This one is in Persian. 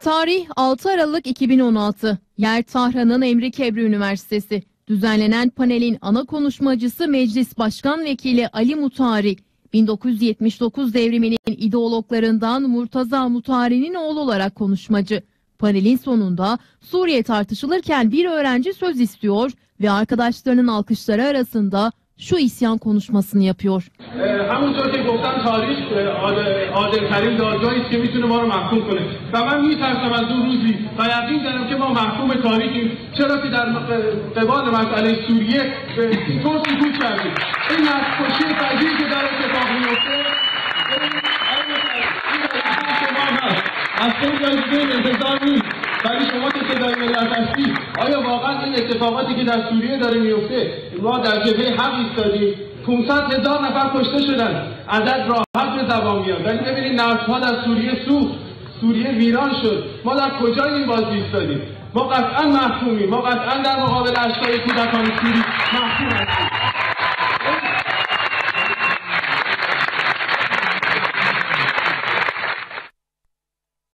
Tarih 6 Aralık 2016. Yer Tahran'ın Emri Kebri Üniversitesi. Düzenlenen panelin ana konuşmacısı Meclis Başkan Vekili Ali Mutari. 1979 devriminin ideologlarından Murtaza Mutari'nin oğlu olarak konuşmacı. Panelin sonunda Suriye tartışılırken bir öğrenci söz istiyor ve arkadaşlarının alkışları arasında şu isyan konuşmasını yapıyor. همونطور که گفتن تاریخ عادل‌ترین دادگاهی است که میتونه ما رو محکوم کنه و من میترسم از اون روزی و یقین دارم که ما محکوم تاریخیم، چرا که در قبال مسئله سوریه طور سکوت کردیم. این نسل‌کشی فجیعی که در اتفاق میفته از خیلی از انتظار نیست، ولی شما که صدای ملت هستید، آیا واقعا این اتفاقاتی که در سوریه داره میفته، ما در جبهه حق ایستادیم، 500,000 نفر کشته شدن، عدد راحت به زبان میاد، ولی ببینید نسل‌ها در سوریه سوخت، سوریه ویران شد، ما در کجای این بازی ایستادیم؟ ما قطعا محکومیم، ما قطعا در مقابل اشکال کودکان سوری محکوم هستیم.